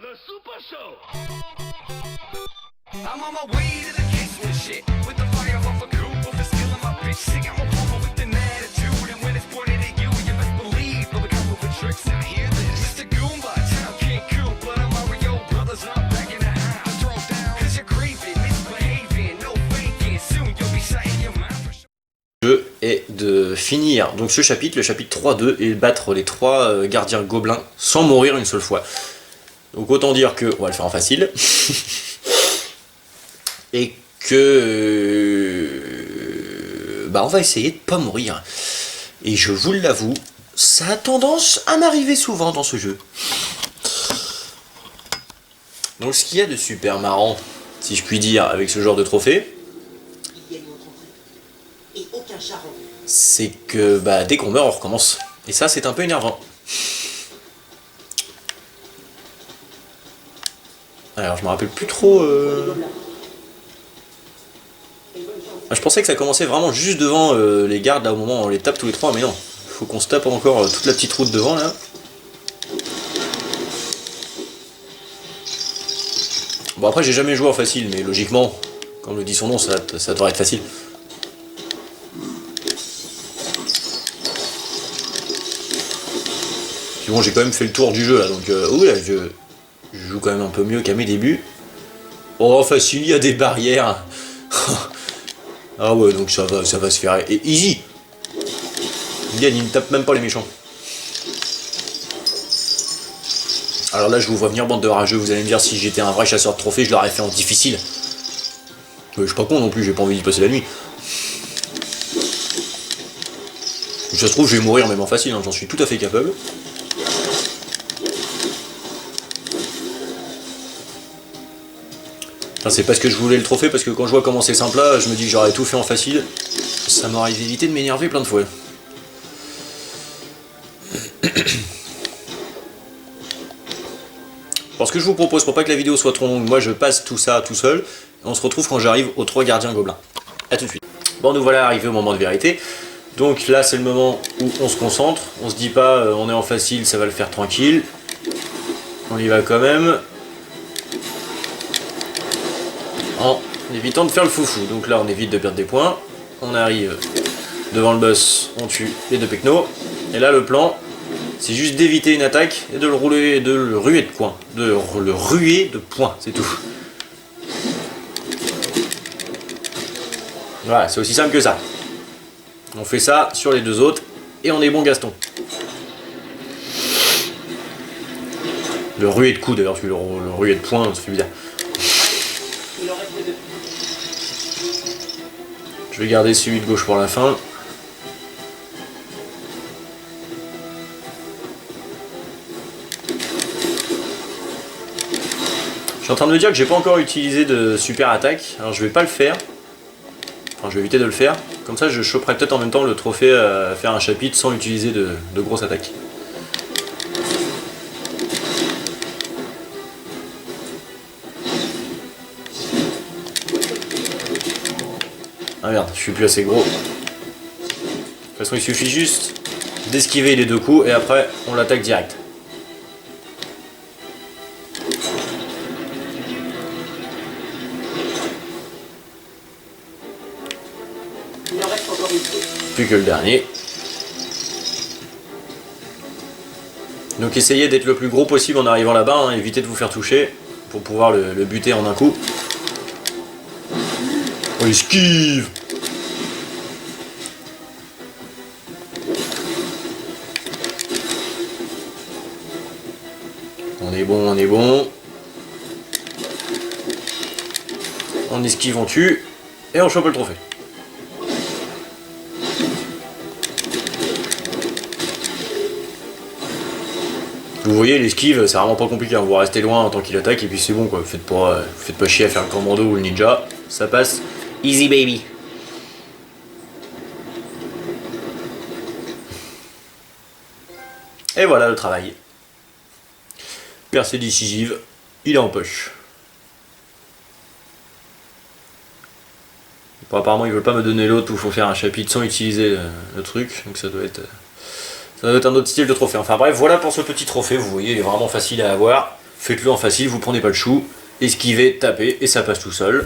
the Super Show. I'm on my way to the kitchen shit with the fire off a coupe of the skill of my bitch. Sing I'm a homo with an attitude, and when it's pointed at you, you best believe I'll be coming with tricks. Now hear this, Mr. Goomba, town can't cool, but I'm Mario Brothers, I'm back in the house. Throw down, cause you're craving, misbehaving, no faking. Soon you'll be saying your mouth for sure. Le jeu est de finir donc ce chapitre, le chapitre 3-2, et battre les 3 gardiens gobelins sans mourir une seule fois. Donc autant dire que on va le faire en facile. Et que on va essayer de pas mourir. Et je vous l'avoue, ça a tendance à m'arriver souvent dans ce jeu. Donc ce qu'il y a de super marrant, si je puis dire, avec ce genre de trophée, c'est que dès qu'on meurt on recommence. Et ça c'est un peu énervant. Alors je me rappelle plus trop... Je pensais que ça commençait vraiment juste devant les gardes, là au moment où on les tape tous les 3, mais non. Il faut qu'on se tape encore toute la petite route devant là. Bon après j'ai jamais joué en facile, mais logiquement, comme le dit son nom, ça devrait être facile. Puis bon j'ai quand même fait le tour du jeu là, donc là, je joue quand même un peu mieux qu'à mes débuts. Oh facile, il y a des barrières. Ah ouais, donc ça va se faire. Et easy. Yann, il ne tape même pas les méchants. Alors là, je vous vois venir, bande de rageux. Vous allez me dire, si j'étais un vrai chasseur de trophées, je l'aurais fait en difficile. Mais je suis pas con non plus, j'ai pas envie d'y passer la nuit. Ça se trouve, je vais mourir même en facile, hein, j'en suis tout à fait capable. C'est parce que je voulais le trophée, parce que quand je vois comment c'est simple là, je me dis que j'aurais tout fait en facile. Ça m'aurait évité de m'énerver plein de fois. Alors ce que je vous propose, pour pas que la vidéo soit trop longue, moi je passe tout ça tout seul. Et on se retrouve quand j'arrive aux 3 gardiens gobelins. A tout de suite. Bon, nous voilà arrivés au moment de vérité. Donc là c'est le moment où on se concentre. On se dit pas on est en facile, ça va le faire tranquille. On y va quand même. En évitant de faire le foufou. Donc là on évite de perdre des points. On arrive devant le boss, on tue les 2 pecnos. Et là le plan, c'est juste d'éviter une attaque et de le rouler, de le ruer de points. De le ruer de points, c'est tout. Voilà, c'est aussi simple que ça. On fait ça sur les 2 autres et on est bon Gaston. Le ruer de coups d'ailleurs, parce que le ruer de points, ça fait bizarre. Je vais garder celui de gauche pour la fin. Je suis en train de me dire que j'ai pas encore utilisé de super attaque, alors je vais pas le faire. Enfin je vais éviter de le faire. Comme ça je choperai peut-être en même temps le trophée à faire un chapitre sans utiliser de grosses attaques. Ah merde, je suis plus assez gros. De toute façon, il suffit juste d'esquiver les 2 coups et après, on l'attaque direct. Plus que le dernier. Donc essayez d'être le plus gros possible en arrivant là-bas, hein, évitez de vous faire toucher pour pouvoir le buter en un coup. Oh, esquive! On est bon, on est bon. On esquive, on tue. Et on chope le trophée. Vous voyez, l'esquive, c'est vraiment pas compliqué. Vous restez loin en tant qu'il attaque et puis c'est bon quoi. Faites pas chier à faire le commando ou le ninja. Ça passe. Easy baby. Et voilà le travail. Percée décisive, il est en poche. Bon, apparemment ils veulent pas me donner l'autre où il faut faire un chapitre sans utiliser le truc, donc ça doit être un autre style de trophée. Enfin bref, voilà pour ce petit trophée, vous voyez, il est vraiment facile à avoir. faites-le en facile, vous prenez pas le chou, esquivez, tapez et ça passe tout seul.